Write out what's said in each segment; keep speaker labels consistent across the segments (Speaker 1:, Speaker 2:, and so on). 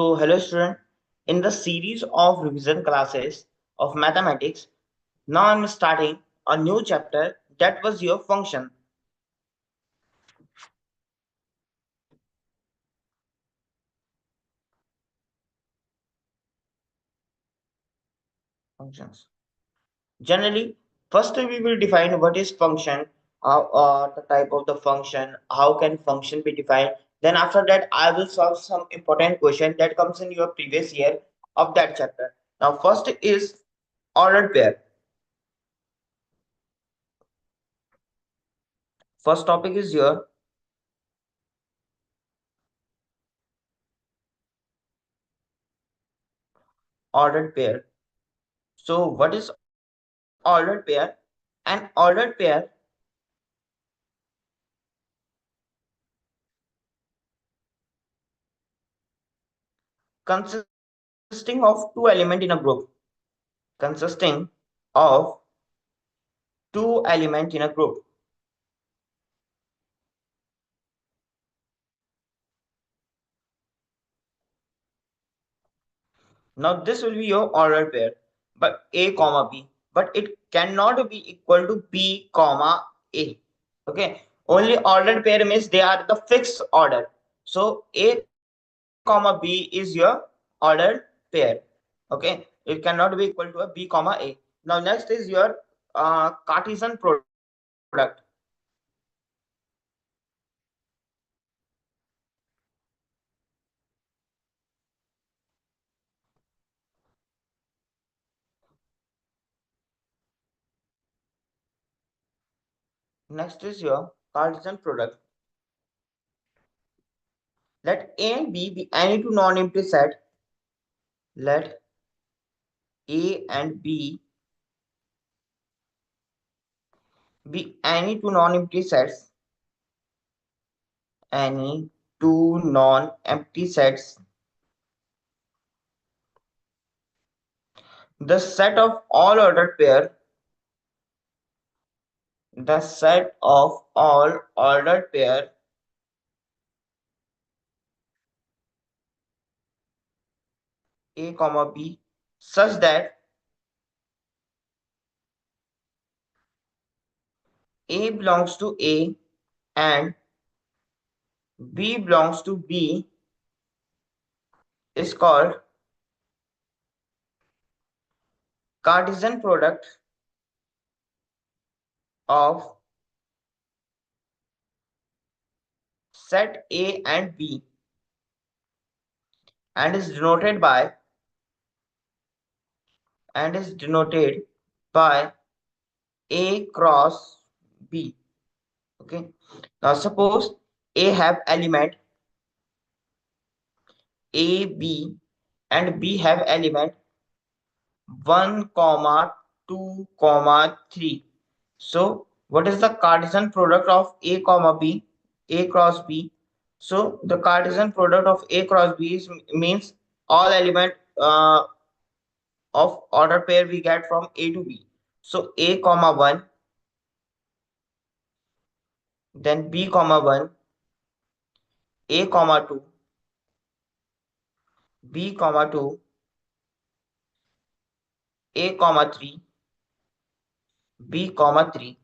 Speaker 1: So, hello student. In the series of revision classes of mathematics, now I'm starting a new chapter that was your functions. Generally, first we will define what is function, the type of the function, how can function be defined. Then after that, I will solve some important question that comes in your previous year of that chapter. Now, first is ordered pair. First topic is your ordered pair. So, what is ordered pair? An ordered pair consisting of two elements in a group. Consisting of two elements in a group. Now this will be your ordered pair, but A comma B, but it cannot be equal to B comma A. Okay, only ordered pair means they are the fixed order. So A comma B is your ordered pair. Okay, it cannot be equal to a B comma A. Now next is your Cartesian product. Next is your Cartesian product. Let A and B be any two non-empty set. Let A and B be any two non-empty sets. Any two non-empty sets. The set of all ordered pair. The set of all ordered pair A comma B such that A belongs to A and B belongs to B is called Cartesian product of set A and B and is denoted by A cross B. Okay. Now suppose A have element A, B and B have element 1, comma 2, comma 3. So what is the Cartesian product of A comma B? A cross B. So the Cartesian product of A cross B means all element of order pair we get from A to B. So A comma 1, then B comma 1, A comma 2, B comma 2, A comma 3, B comma 3.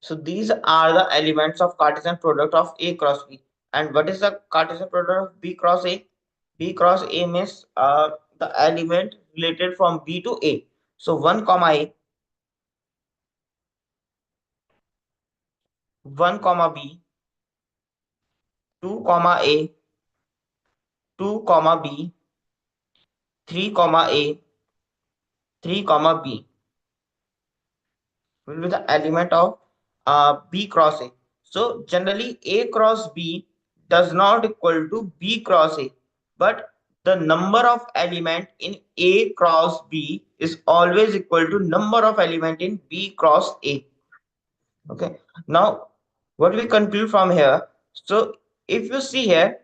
Speaker 1: So these are the elements of Cartesian product of A cross B. And what is the Cartesian product of B cross A? B cross A means the element related from B to A. So 1 comma A, 1 comma B, 2 comma A, 2 comma B, 3 comma A, 3 comma B will be the element of B cross A. So generally A cross B does not equal to B cross A, but the number of element in A cross B is always equal to number of element in B cross A. Okay. Now what we conclude from here? So if you see here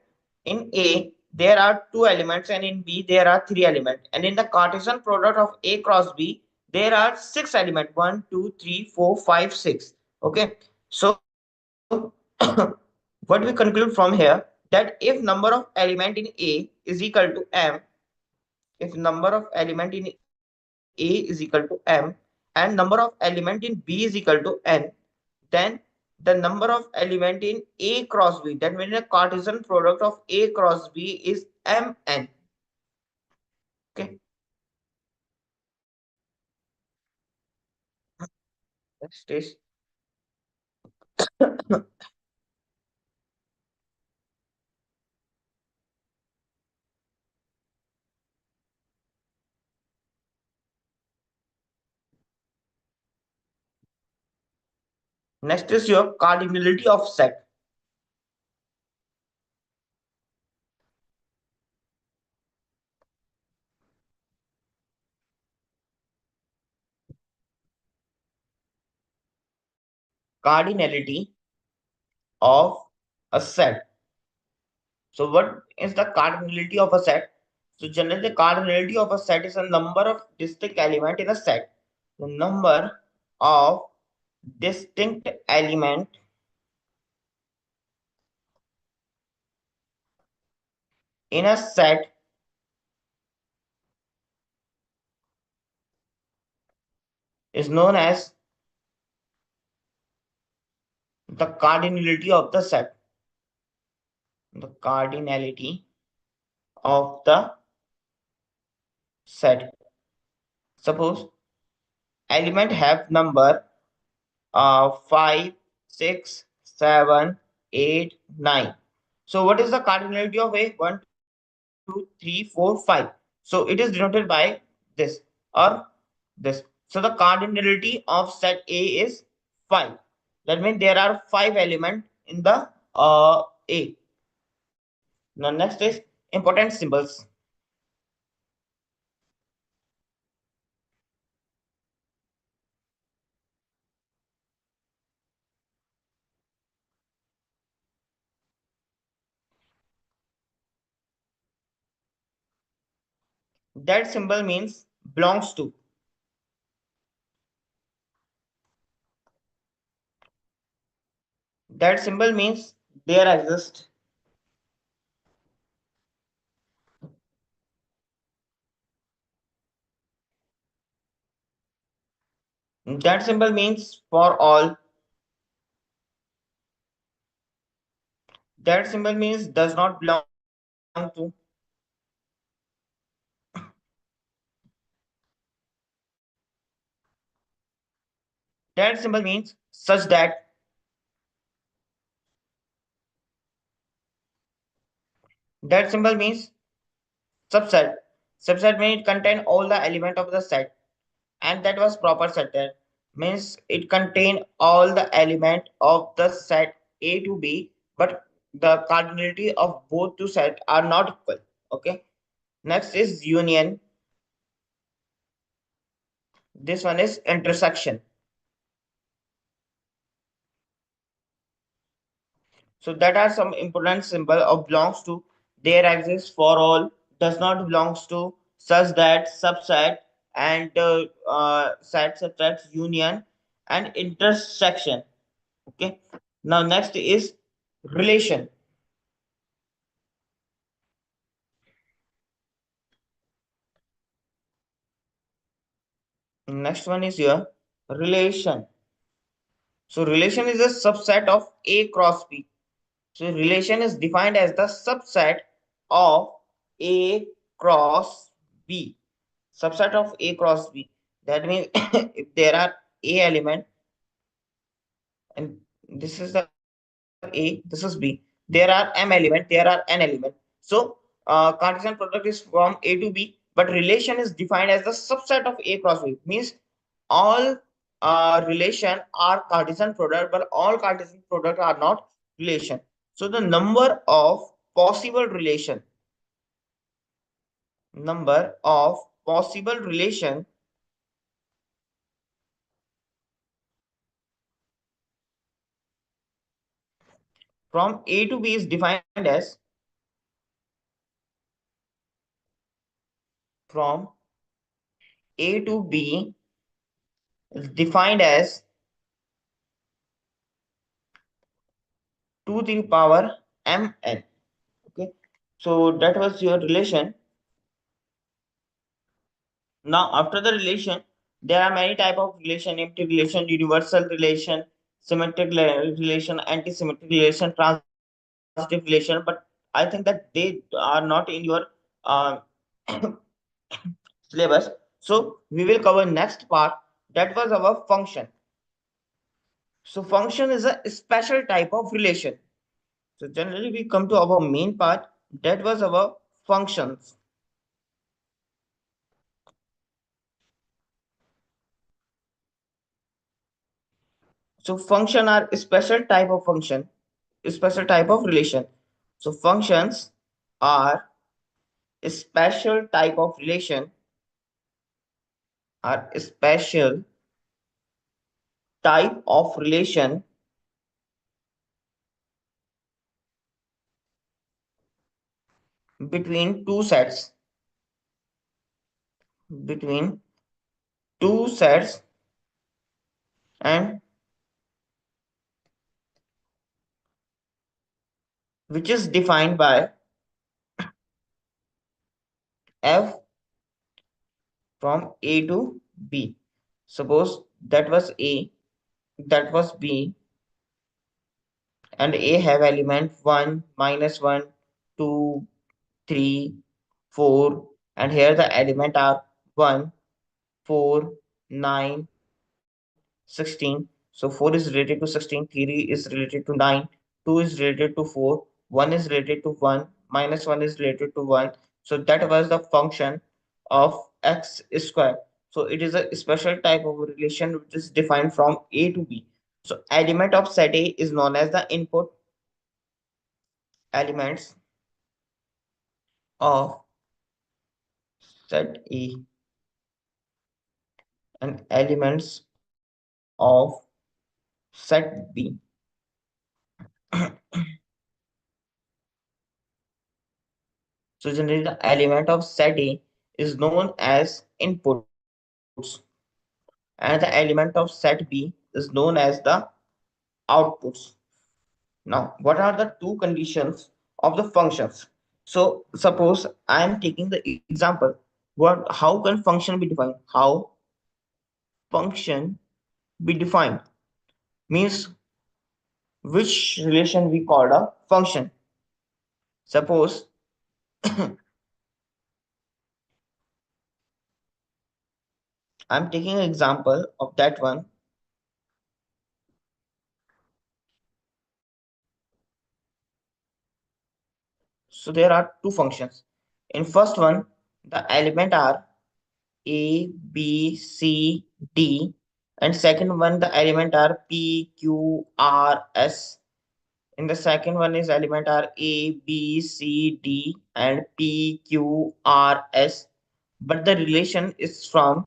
Speaker 1: in A there are two elements and in B there are three elements, and in the Cartesian product of A cross B there are six elements: 1, 2, 3, 4, 5, 6. Okay. So what we conclude from here, that if number of element in A is equal to m, if number of element in A is equal to m and number of element in B is equal to n, then the number of element in A cross B, that means the Cartesian product of A cross B is mn. Okay. Next is next is your cardinality of set. Cardinality of a set. So what is the cardinality of a set? So generally the cardinality of a set is a number of distinct element in a set. The number of distinct element in a set is known as the cardinality of the set. The cardinality of the set. Suppose element have number 5, 6, 7, 8, 9. So what is the cardinality of A? 1, 2, 3, 4, 5. So it is denoted by this or this. So the cardinality of set A is 5. That means there are 5 elements in the A. Now next is important symbols. That symbol means belongs to. That symbol means there exists. That symbol means for all. That symbol means does not belong to. That symbol means such that. That symbol means subset. Subset means it contain all the element of the set, and that was proper set. That means it contain all the element of the set A to B, but the cardinality of both two set are not equal. Okay. Next is union. This one is intersection. So that are some important symbol of belongs to. There exists for all, does not belongs to, such that, subset, and set, subset, union, and intersection. Okay. Now next is relation. Next one is your relation. So relation is a subset of A cross B. So relation is defined as the subset of A cross B. Subset of A cross B. That means if there are A element and this is the A, this is B. There are M element, there are N element. So Cartesian product is from A to B, but relation is defined as the subset of A cross B. Means all relation are Cartesian product, but all Cartesian product are not relation. So the number of possible relation from A to B is defined as from A to B is defined as to the power mn. Okay, so that was your relation. Now after the relation, there are many type of relation: empty relation, universal relation, symmetric relation, anti-symmetric relation, transitive relation. But I think that they are not in your uh, syllabus. So we will cover next part, that was our function. So function is a special type of relation. So generally we come to our main part, that was our functions. So function are a special type of function, a special type of relation. So functions are a special type of relation, are a special type of relation between two sets, between two sets, and which is defined by f from a to b. Suppose that was a, that was b, and a have element 1, -1, 2, 3, 4, and here the element are 1, 4, 9, 16. So 4 is related to 16, 3 is related to 9, 2 is related to 4, 1 is related to 1, -1 is related to 1. So that was the function of x square. So it is a special type of relation which is defined from a to b. So element of set a is known as the input. Elements of set a and elements of set b. So generally the element of set A is known as inputs, and the element of set B is known as the outputs. Now, what are the two conditions of the functions? So suppose I am taking the example. What? How can function be defined? How function be defined means which relation we called a function. Suppose I'm taking an example of that one. So there are two functions. In first one, the element are A, B, C, D, and second one the element are P, Q, R, S. In the second one is element are A, B, C, D, and P, Q, R, S. But the relation is from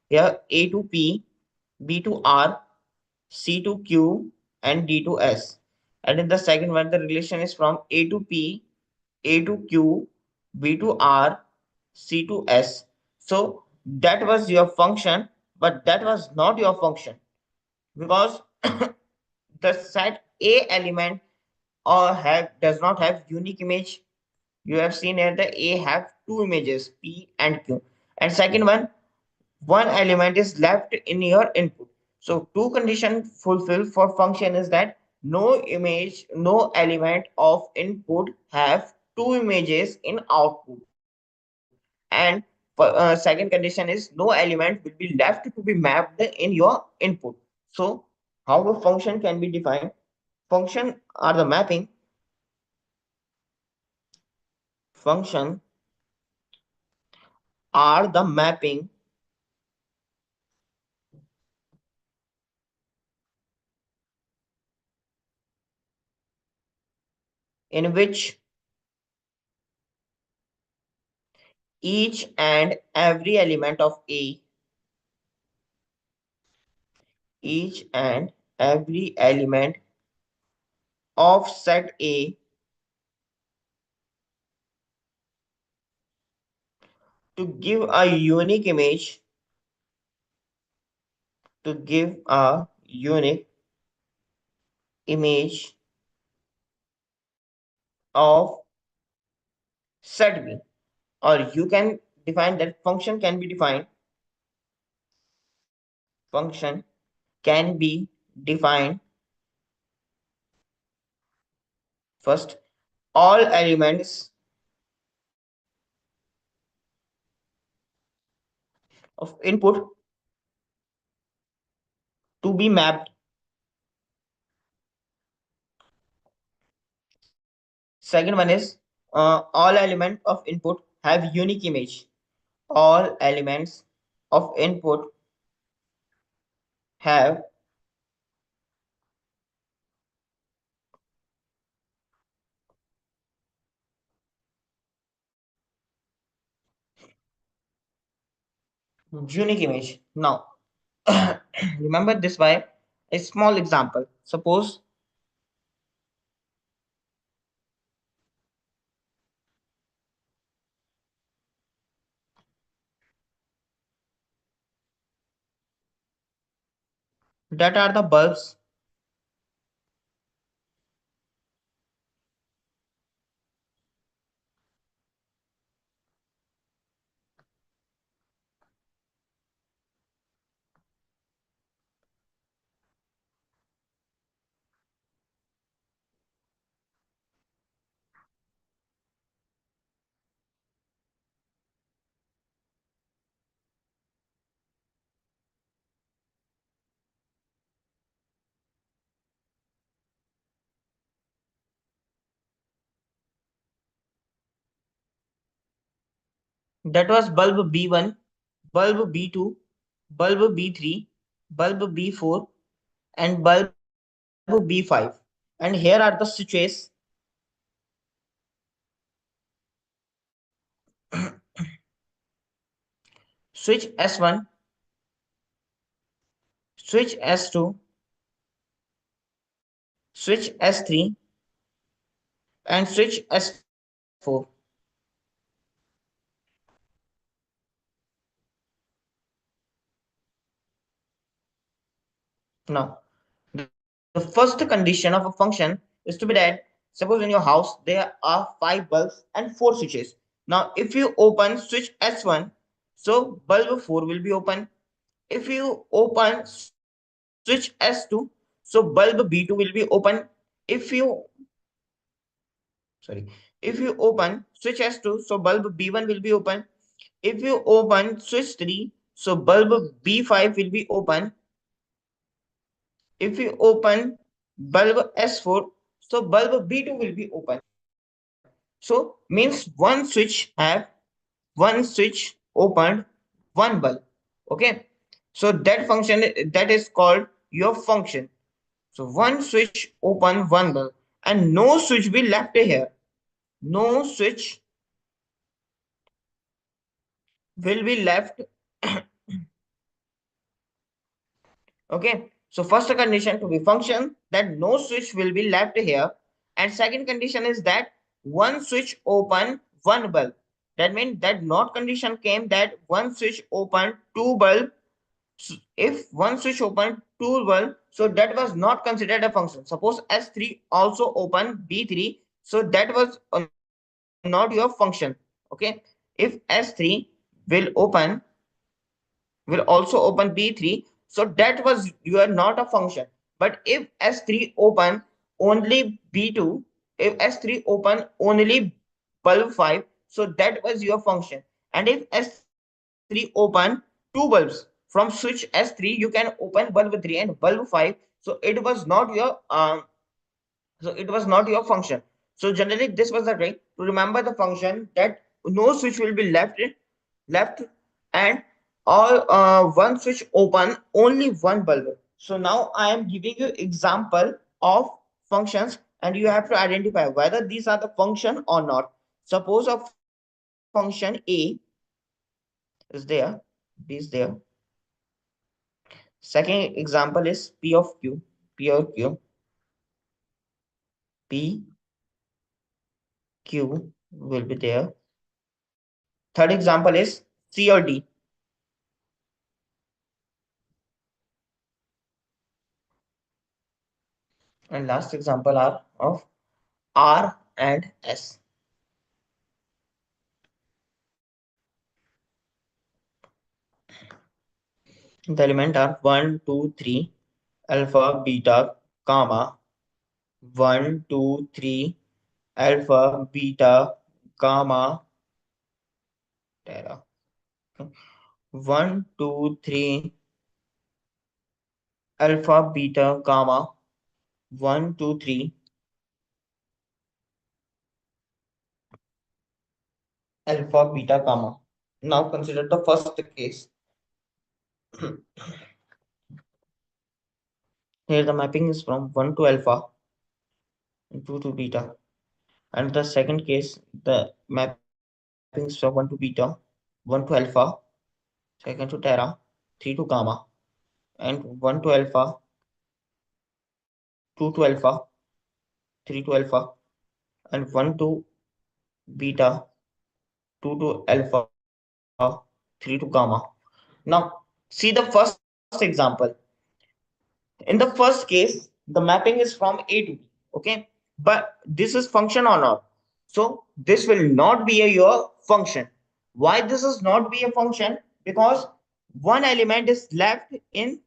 Speaker 1: here A to P, B to R, C to Q, and D to S. And in the second one, the relation is from A to P, A to Q, B to R, C to S. So that was your function, but that was not your function because the set A element or have does not have unique image. You have seen here the A have two images P and Q, and second one element is left in your input. So two conditions fulfilled for function is that no image, no element of input have two images in output. And second condition is no element will be left to be mapped in your input. So how a function can be defined? Function are the mapping. Function are the mapping in which each and every element of A, each and every element of set A to give a unique image, to give a unique image of set B, or you can define that function can be defined. Function can be defined first all elements of input to be mapped. Second one is all elements of input have unique image. All elements of input have unique image. Now, remember this by a small example. Suppose that are the bulbs that was bulb B1, bulb B2, bulb B3, bulb B4, and bulb B5. And here are the switches. Switch S1, switch S2, switch S3, and switch S4. Now, the first condition of a function is to be that suppose in your house there are 5 bulbs and 4 switches. Now, if you open switch S1, so bulb 4 will be open. If you open switch S2, so bulb B2 will be open. If you sorry, if you open switch S2, so bulb B1 will be open. If you open switch 3, so bulb B5 will be open. If you open bulb S4, so bulb B2 will be open. So means one switch have one switch opened, one bulb. Okay. So that function that is called your function. So one switch open one bulb and no switch will left here. No switch will be left. Okay. So first condition to be function that no switch will be left here. And second condition is that one switch open one bulb. That means that not condition came that one switch open two bulb. If one switch open two bulb, so that was not considered a function. Suppose S3 also open B3, so that was not your function. Okay. If S3 will also open B3, so that was you are not a function. But if S3 open only B2, if S3 open only bulb 5, so that was your function. And if S3 open two bulbs from switch S3, you can open bulb 3 and bulb 5. So it was not your function. So generally this was the trick to remember the function that no switch will be left and all one switch open only one bulb. So now I am giving you example of functions and you have to identify whether these are the function or not. Suppose a function A is there, B is there. Second example is P of Q, P of Q, P Q will be there. Third example is C or D. And last example are of R and S. The element are 1, 2, 3, alpha, beta, gamma. 1, 2, 3, alpha, beta, gamma, tera. 1, 2, 3, alpha, beta, gamma. 1, 2, 3, alpha, beta, gamma. Now consider the first case. Here the mapping is from 1 to alpha and 2 to beta. And the second case, the mapping is from 1 to beta, 1 to alpha, second to tera, 3 to gamma, and 1 to alpha, 2 to alpha, 3 to alpha, and 1 to beta, 2 to alpha, 3 to gamma. Now, see the first example. In the first case, the mapping is from A to B, okay? But this is function or not? So this will not be your function. Why this is not be a function? Because one element is left in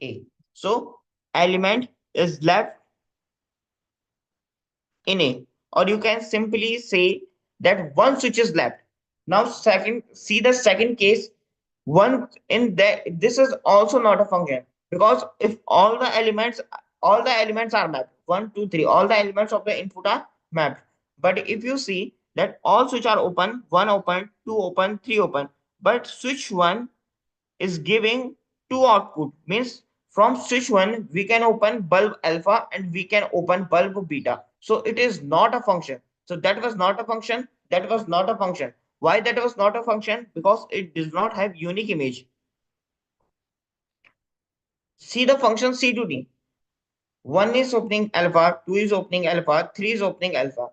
Speaker 1: A. So element is left in A, or you can simply say that one switch is left. Now, second, see the second case. One in there, this is also not a function because if all the elements are mapped, one, two, three, all the elements of the input are mapped. But if you see that all switch are open, one open, two open, three open, but switch one is giving two output, means from switch 1 we can open bulb alpha and we can open bulb beta, so it is not a function. So that was not a function, that was not a function. Why that was not a function? Because it does not have unique image. See the function c to d. 1 is opening alpha, 2 is opening alpha, 3 is opening alpha.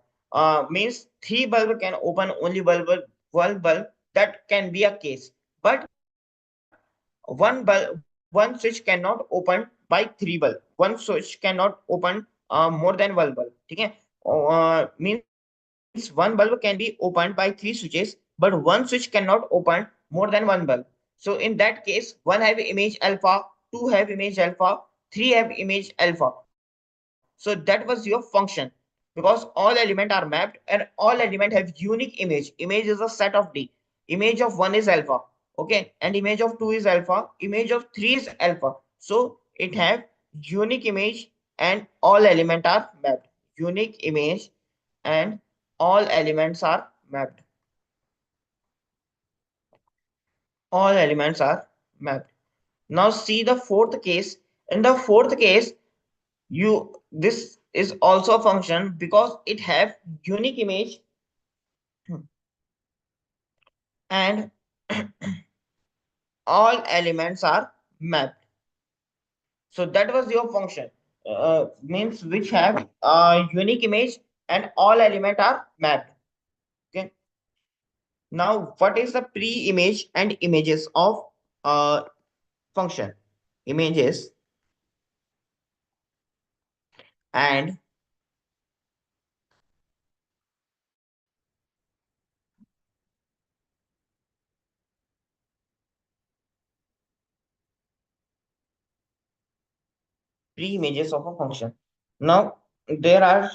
Speaker 1: Means 3 bulb can open only one bulb, that can be a case. But one switch cannot open by 3 bulb. One switch cannot open more than one bulb. Okay? Means one bulb can be opened by 3 switches, but one switch cannot open more than one bulb. So in that case, one have image alpha, two have image alpha, three have image alpha. So that was your function, because all element are mapped and all element have unique image. Image is a set of D. Image of 1 is alpha, okay, and image of 2 is alpha, image of 3 is alpha. So it have unique image and all element are mapped. Unique image and all elements are mapped. All elements are mapped. Now see the fourth case. In the fourth case, you this is also a function because it have unique image and all elements are mapped. So that was your function, means which have a unique image and all element are mapped. Okay. Now what is the pre-image and images of function? Images and pre-images of a function. Now there are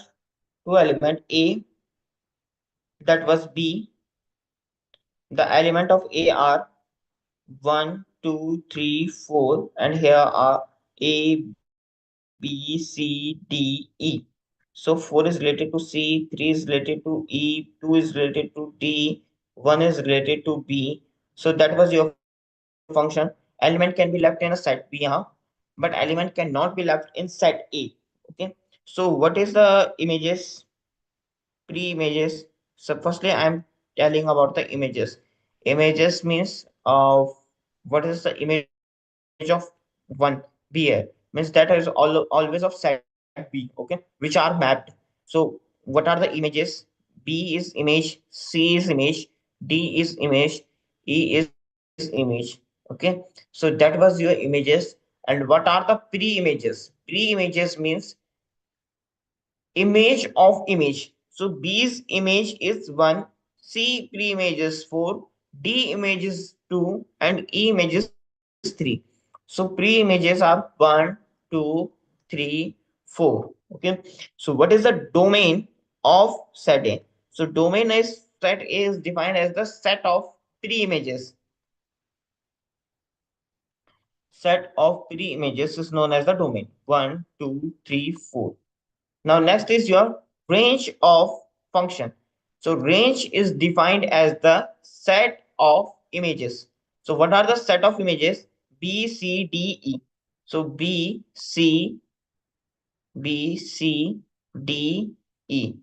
Speaker 1: two elements A, that was B. The element of A are 1, 2, 3, 4, and here are A, B, C, D, E. So 4 is related to C, 3 is related to E, 2 is related to D, 1 is related to B. So that was your function. Element can be left in a set B, but element cannot be left in set A. Okay. So what is the images, pre-images? So firstly, I'm telling about the images. Images means what is the image of 1 B here, means that is always of set B, okay, which are mapped. So what are the images? B is image, C is image, D is image, E is image. Okay, so that was your images. And what are the pre-images? Pre-images means image of image. So B's image is 1, C pre-image is 4, D image is 2, and E image is 3. So pre-images are 1, 2, 3, 4. Okay. So what is the domain of set A? So domain is set A is defined as the set of pre-images. Set of pre-images is known as the domain. 1, 2, 3, 4. Now next is your range of function. So range is defined as the set of images. So what are the set of images? B, C, D, E. So B, C, D, E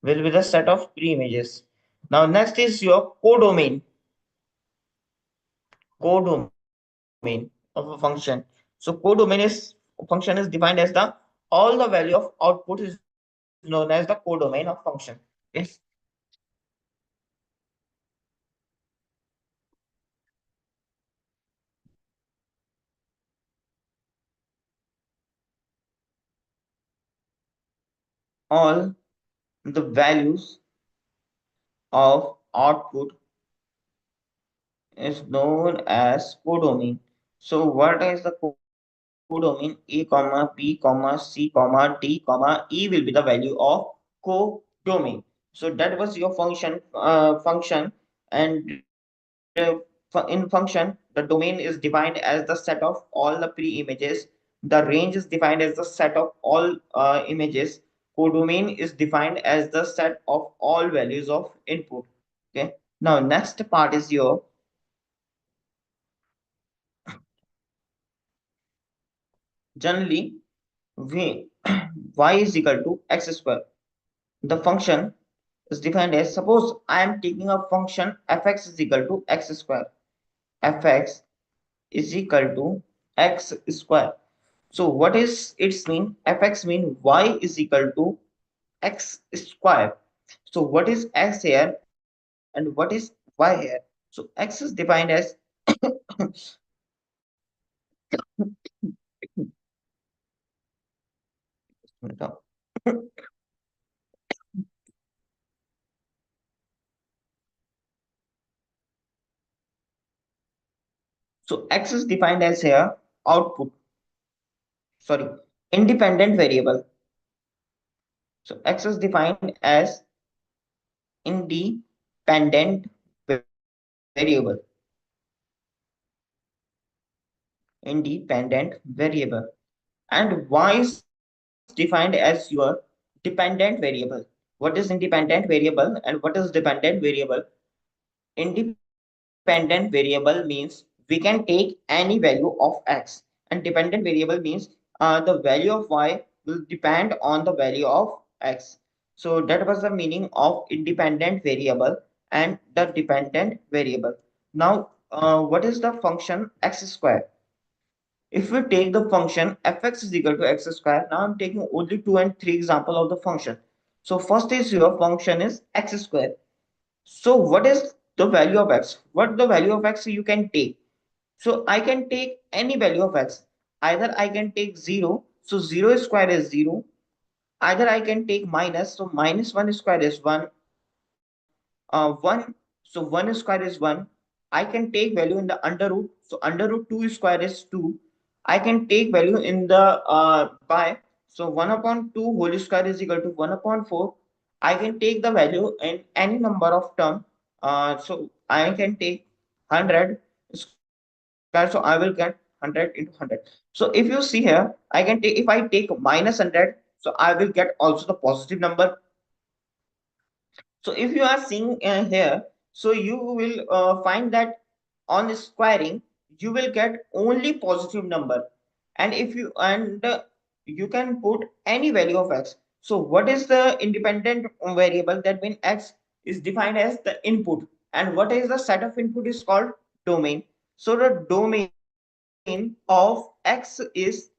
Speaker 1: will be the set of pre-images. Now next is your codomain. Codomain of a function. So codomain is function is defined as the all the value of output is known as the codomain of function. Yes. All the values of output is known as codomain. So what is the codomain? A comma B comma C comma D comma E will be the value of codomain. So that was your function, and in function the domain is defined as the set of all the pre-images. The range is defined as the set of all images. Codomain is defined as the set of all values of input. Okay. Now next part is your generally v y is equal to x square. The function is defined as, suppose I am taking a function fx is equal to x square. Fx is equal to x square. So what is its mean? Fx mean y is equal to x square. So what is x here and what is y here? So x is defined as so x is defined as here output, sorry, independent variable. So x is defined as independent variable. Independent variable. And y is defined as your dependent variable. What is independent variable and what is dependent variable? Independent variable means we can take any value of x, and dependent variable means the value of y will depend on the value of x. So that was the meaning of independent variable and the dependent variable. Now what is the function x square? If we take the function fx is equal to x square, now I'm taking only 2 and 3 example of the function. So first is your function is x square. So what is the value of x? What the value of x you can take? So I can take any value of x. Either I can take 0, so 0 square is 0. Either I can take minus, so minus 1 square is 1. 1, so 1 square is 1. I can take value in the under root, so under root 2 square is 2. I can take value in the by, so 1 upon 2 whole square is equal to 1 upon 4. I can take the value in any number of term. So I can take 100 square, so I will get 100 into 100. So if you see here, I can take, if I take minus 100, so I will get also the positive number. So if you are seeing here, so you will find that on squaring you will get only positive number, and if you you can put any value of x. So what is the independent variable? That means x is defined as the input, and what is the set of input is called domain. So the domain of x is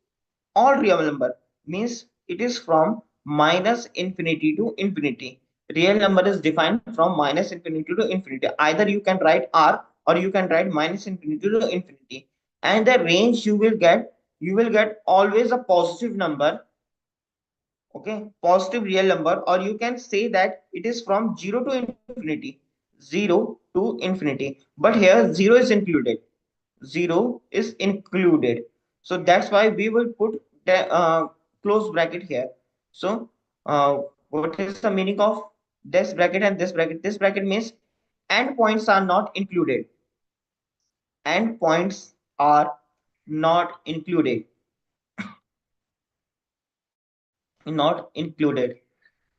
Speaker 1: all real number, means it is from minus infinity to infinity. Real number is defined from minus infinity to infinity. Either you can write r or you can write minus infinity to infinity. And the range you will get always a positive number. okay, positive real number, or you can say that it is from 0 to infinity, 0 to infinity, but here 0 is included, 0 is included. So that's why we will put the close bracket here. So what is the meaning of this bracket and this bracket? This bracket means endpoints are not included, endpoints are not included, not included.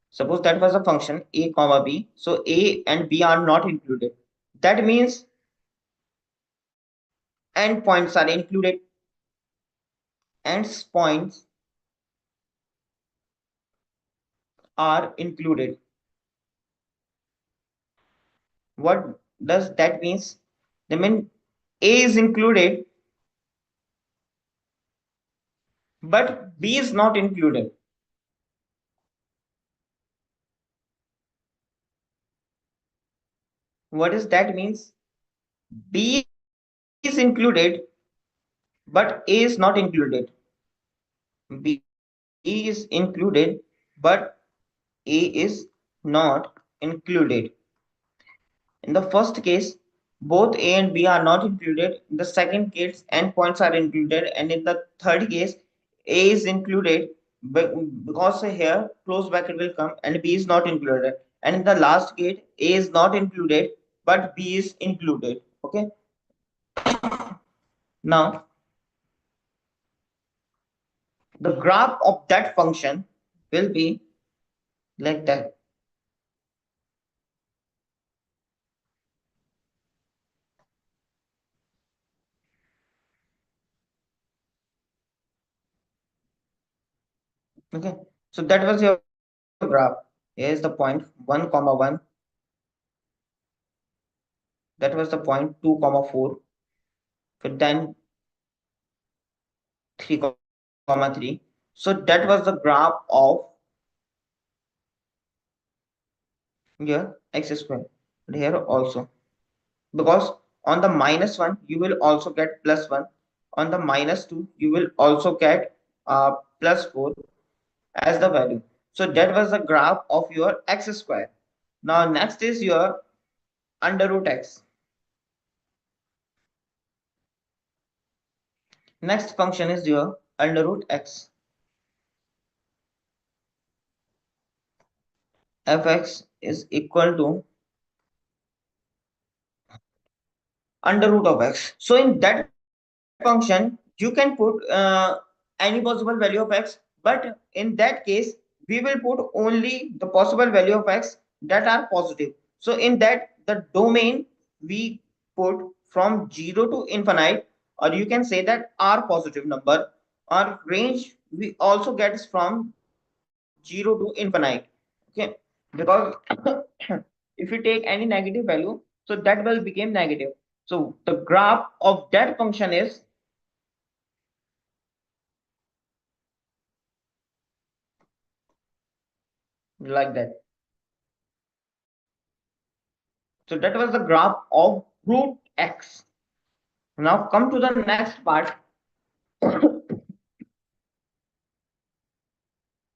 Speaker 1: Suppose that was a function a comma b, so a and b are not included. That means endpoints are included. Endpoints are included. What does that means? They mean a is included, but b is not included. What does that means? B is included, but a is not included. B is included, but a is not included. In the first case, both A and B are not included. In the second case, endpoints are included. And in the third case, A is included because here close bracket will come and B is not included. And in the last case, A is not included, but B is included. Okay. Now, the graph of that function will be like that. Okay. So that was your graph. Here is the point 1 comma 1. That was the point 2 comma 4. Then 3 comma 3. So that was the graph of your x square. And here also, because on the minus 1 you will also get plus 1, on the minus 2 you will also get plus 4 as the value. So that was the graph of your x square. Now next is your under root x. Next function is your under root x. Fx is equal to under root of x. So in that function, you can put any possible value of x, but in that case, we will put only the possible value of x that are positive. So in that, the domain we put from 0 to infinite, or you can say that r positive number, or range we also gets from 0 to infinite. Okay, because if you take any negative value, so that will become negative. So the graph of that function is like that. So that was the graph of root x. Now come to the next part.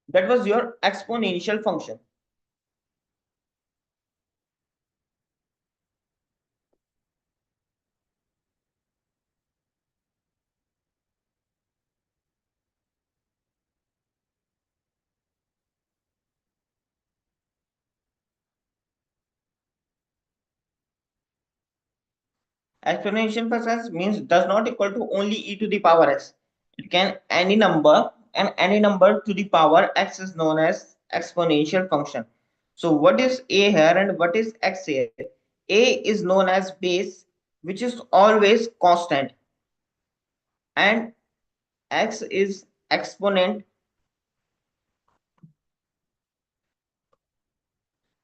Speaker 1: That was your exponential function. Exponential function means does not equal to only e to the power x. It can any number, and any number to the power x is known as exponential function. So what is a here and what is x here? A is known as base, which is always constant, and x is exponent,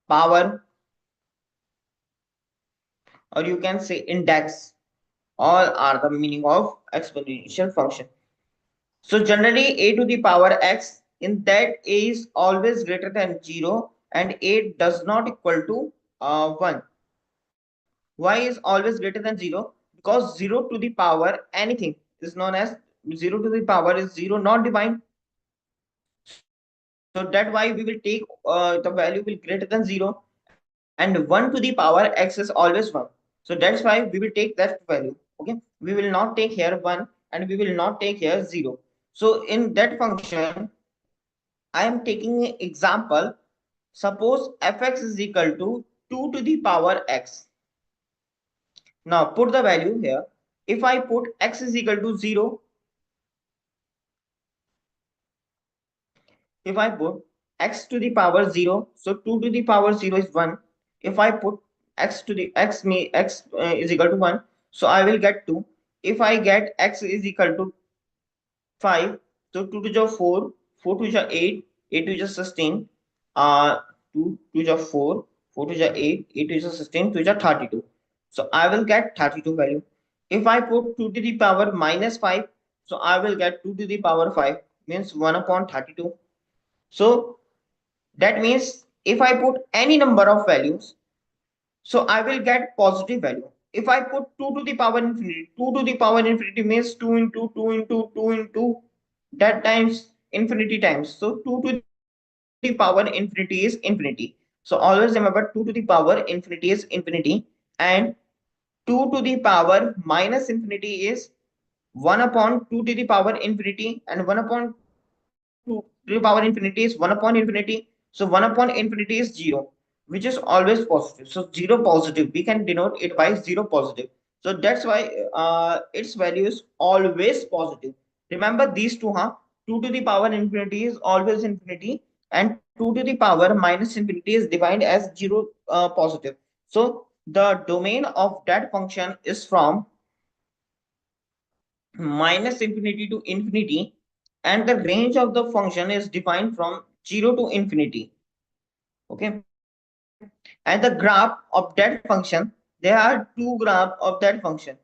Speaker 1: power, or you can say index. All are the meaning of exponential function. So generally a to the power x, in that a is always greater than 0 and a does not equal to 1. Why is always greater than 0? Because 0 to the power anything is known as 0 to the power is 0 not divine. So So that's why we will take the value will greater than 0, and 1 to the power x is always 1. So that's why we will take that value. Okay, we will not take here 1 and we will not take here 0. So in that function I am taking an example. Suppose fx is equal to 2 to the power x. Now put the value here. If I put x is equal to 0, if I put x to the power 0, so 2 to the power 0 is 1. If I put x to the x is equal to 1, so I will get 2. If I get x is equal to 5, so 2 to the 4, 4 to the 8, 8 to the 16, 2 to the 4, 4 to the 8, 8 to the 16, to the 32. So I will get 32 value. If I put 2 to the power minus 5, so I will get 2 to the power 5, means 1 upon 32. So that means if I put any number of values, so I will get positive value. If I put 2 to the power infinity, 2 to the power infinity means 2 into 2 into 2 into that times infinity times. So 2 to the power infinity is infinity. So always remember 2 to the power infinity is infinity, and 2 to the power minus infinity is 1 upon 2 to the power infinity, and 1 upon 2 to the power infinity is 1 upon infinity. So 1 upon infinity is 0, which is always positive. So 0 positive, we can denote it by 0 positive. So that's why its value is always positive. Remember these two, huh? 2 to the power infinity is always infinity, and 2 to the power minus infinity is defined as 0 positive. So the domain of that function is from minus infinity to infinity, and the range of the function is defined from 0 to infinity. Okay, and the graph of that function, there are two graphs of that function.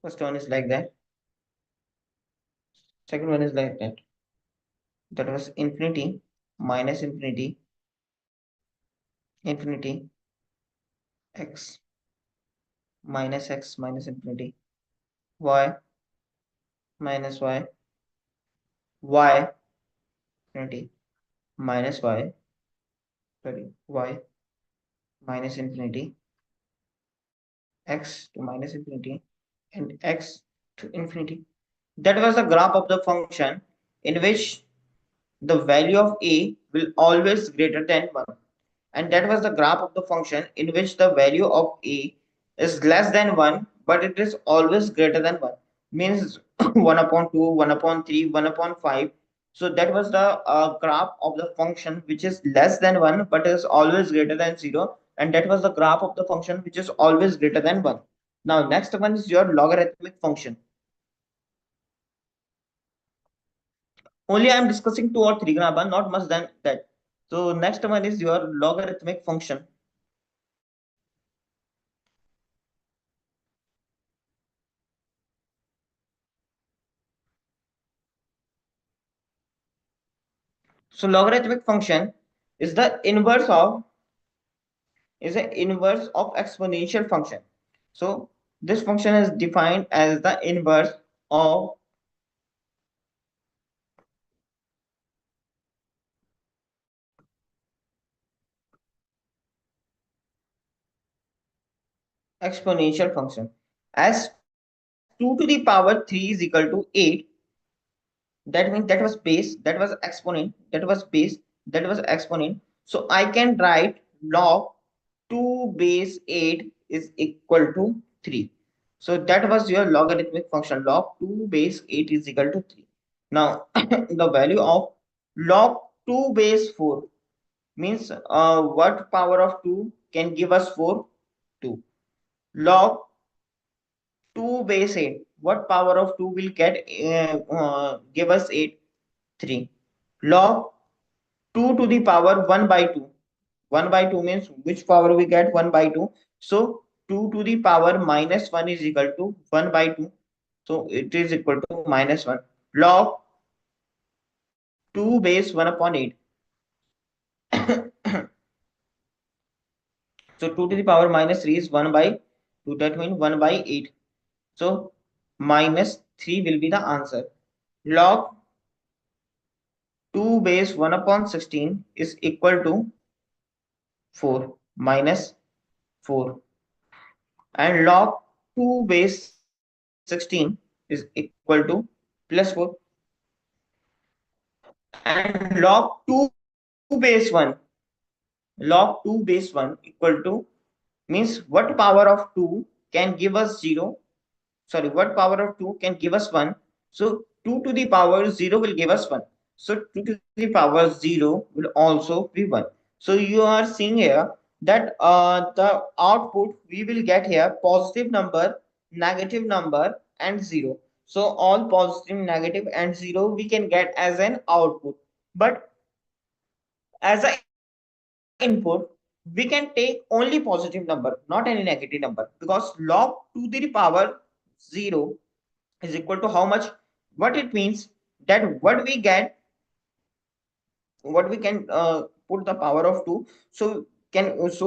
Speaker 1: First one is like that, second one is like that. That was infinity, minus infinity, infinity, x, minus infinity, y, minus y, infinity, minus y, sorry, y, minus infinity, x to minus infinity, and x to infinity. That was the graph of the function in which the value of a will always greater than 1. And that was the graph of the function in which the value of a is less than 1, but it is always greater than 1. Means 1 upon 2, 1 upon 3, 1 upon 5. So that was the graph of the function which is less than 1, but is always greater than 0. And that was the graph of the function which is always greater than 1. Now next one is your logarithmic function. Only I am discussing two or three grammar, not much than that. So next one is your logarithmic function. So logarithmic function is the inverse of exponential function. So this function is defined as the inverse of exponential function. As 2 to the power 3 is equal to 8, that means that was base, that was exponent, that was base, that was exponent. So I can write log 2 base 8 is equal to 3. So that was your logarithmic function. Log 2 base 8 is equal to 3. Now the value of log 2 base 4 means what power of 2 can give us 4? 2. Log 2 base 8, what power of 2 will get give us 8? 3. Log 2 to the power 1 by 2. 1 by 2 means which power we get? 1 by 2. So 2 to the power minus 1 is equal to 1 by 2. So it is equal to minus 1. Log 2 base 1 upon 8. So 2 to the power minus 3 is 1 by 2. That means 1 by 8. So minus 3 will be the answer. Log 2 base 1 upon 16 is equal to 4 minus 4. And log 2 base 16 is equal to plus 4. And log 2 base 1, log 2 base 1 equal to, means what power of 2 can give us 0, sorry, what power of 2 can give us 1. So 2 to the power 0 will give us 1. So 2 to the power 0 will also be 1. So you are seeing here that the output we will get here positive number, negative number and 0. So all positive, negative and 0 we can get as an output. But as an input, we can take only positive number, not any negative number, because log 2 to the power 0 is equal to how much. What it means, that what we can put the power of 2, so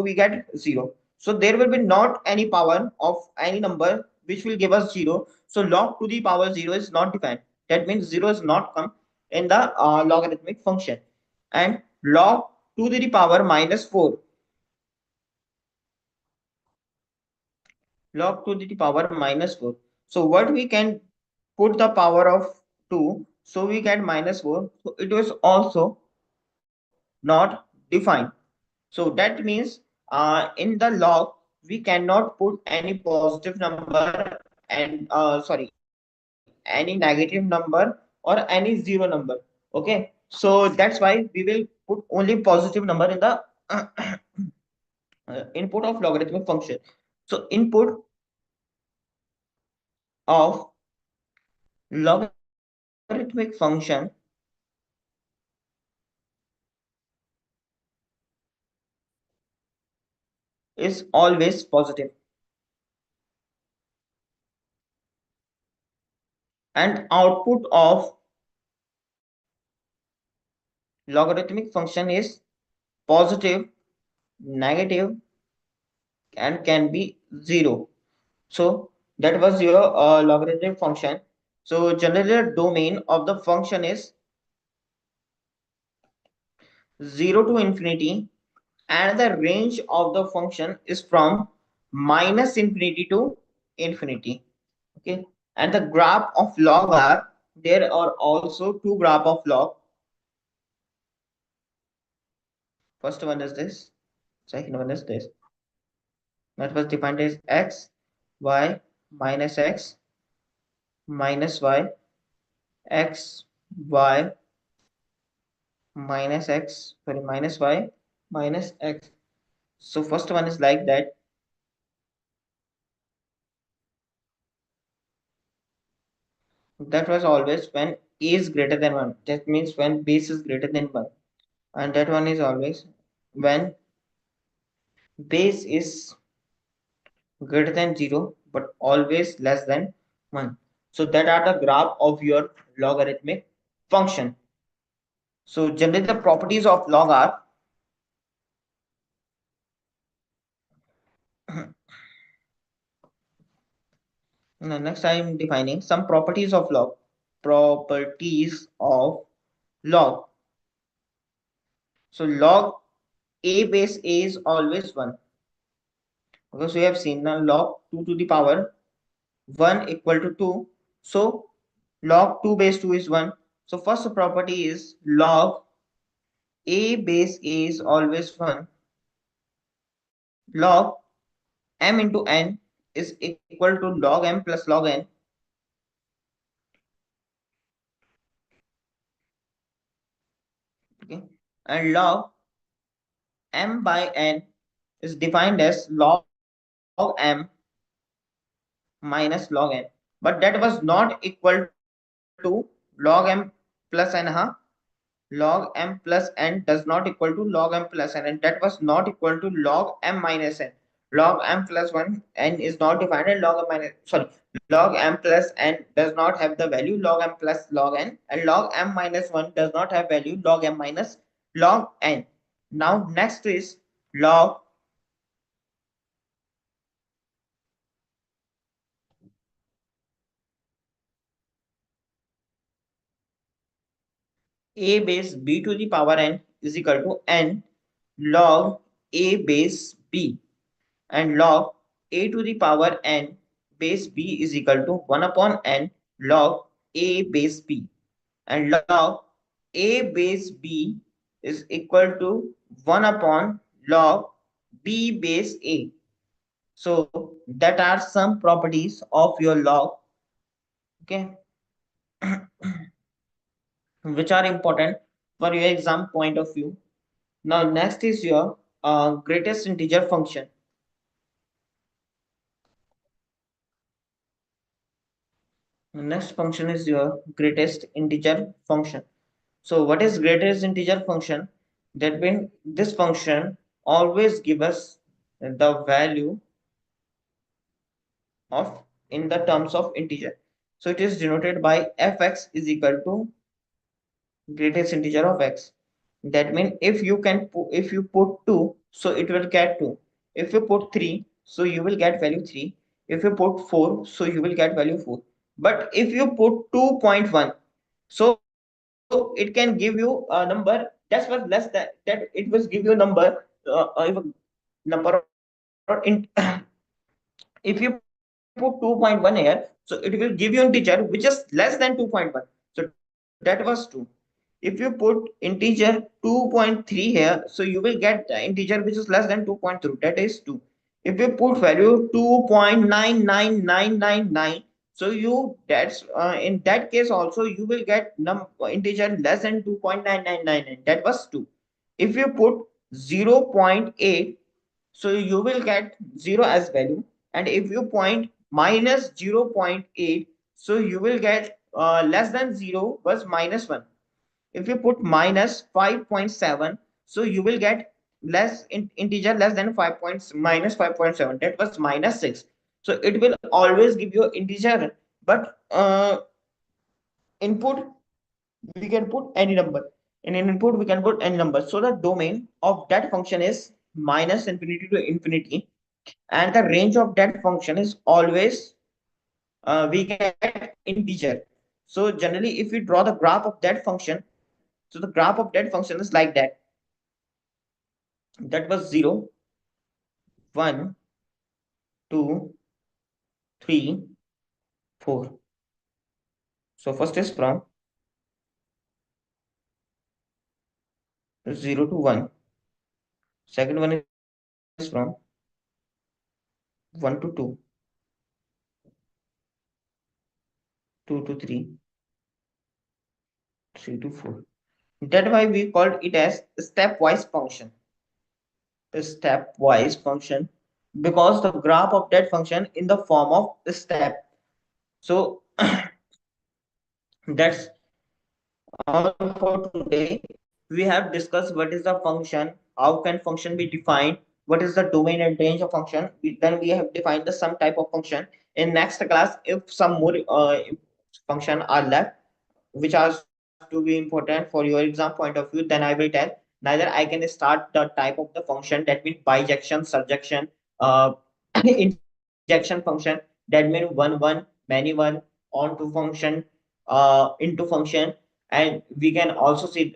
Speaker 1: we get 0. So there will be not any power of any number which will give us 0. So log to the power 0 is not defined. That means 0 is not come in the logarithmic function. And log to the power minus 4, log to the power minus 4. So what we can put the power of 2, so we get minus 4. So it was also not defined. So that means in the log we cannot put any positive number and sorry, any negative number or any zero number. Okay, so that's why we will put only positive number in the input of logarithmic function. So input of logarithmic function is always positive, and output of logarithmic function is positive, negative and can be 0. So that was your logarithmic function. So generally the domain of the function is 0 to infinity, and the range of the function is from minus infinity to infinity. Okay, and the graph of log are, there are also two graph of log. First one is this, second one is this. That was defined as x, y minus x minus y, x, y minus x, sorry, minus y minus x. So first one is like that. That was always when a is greater than 1. That means when base is greater than 1. And that one is always when base is greater than 0 but always less than 1. So that are the graph of your logarithmic function. So generally the properties of log are now next I am defining some properties of log. Properties of log. So log a base a is always 1, because we have seen now log 2 to the power 1 equal to 2. So log 2 base 2 is 1. So first property is log a base a is always 1. Log m into n is equal to log m plus log n. Okay, and log m by n is defined as log m minus log n. But that was not equal to log m plus n. Log m plus n does not equal to log m plus n, and that was not equal to log m minus n. log m plus 1 n is not defined, and log m minus, sorry, log m plus n does not have the value log m plus log n, and log m minus 1 does not have value log m minus log n. Now next is log a base b to the power n is equal to n log a base b, and log a to the power n base b is equal to 1 upon n log a base b, and log a base b is equal to 1 upon log b base a. So that are some properties of your log, okay, which are important for your exam point of view. Now next is your greatest integer function. The next function is your greatest integer function. So what is greatest integer function? That means this function always give us the value of in the terms of integer. So it is denoted by fx is equal to greatest integer of x. That means if you put 2, so it will get 2. If you put 3, so you will get value 3. If you put 4, so you will get value 4. But if you put 2.1, so it can give you a number that was less that it will give you a number, number or if you put 2.1 here, so it will give you integer which is less than 2.1. So that was 2. If you put integer 2.3 here, so you will get the integer which is less than 2.2, that is 2. If you put value 2.99999, so you that's in that case also you will get integer less than 2.9999, that was 2. If you put 0.8, so you will get 0 as value, and if you point minus 0.8, so you will get less than 0 was minus 1. If you put minus 5.7, so you will get integer less than 5 points minus 5.7, that was minus 6. So it will always give you integer, but input we can put any number. In an input we can put any number. So the domain of that function is minus infinity to infinity, and the range of that function is always we get integer. So generally if we draw the graph of that function, so the graph of that function is like that. That was 0, 1, 2, 3, 4. So first is from 0 to 1, second one is from 1 to 2, 2 to 3, 3 to 4. That's why we called it as stepwise function. A stepwise function, because the graph of that function in the form of step. So that's all for today. We have discussed what is the function, how can function be defined, what is the domain and range of function. Then we have defined the some type of function. In next class, if some more function are left, which are to be important for your exam point of view, then I will tell. Neither I can start the type of the function, that means bijection, surjection, uh, injection function, that means one many one onto function, into function. And we can also see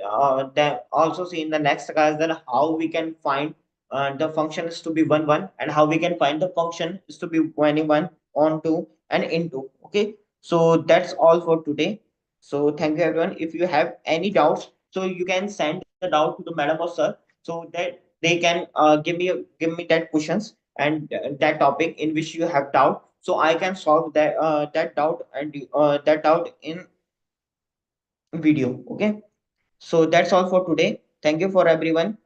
Speaker 1: that also see in the next class that how we can find the function is to be one, and how we can find the function is to be any one onto and into. Okay, so that's all for today. So thank you everyone. If you have any doubts, so you can send the doubt to the madam or sir, so that they can give me that questions and that topic in which you have doubt, so I can solve that doubt and that doubt in video. Okay, so that's all for today. Thank you for everyone.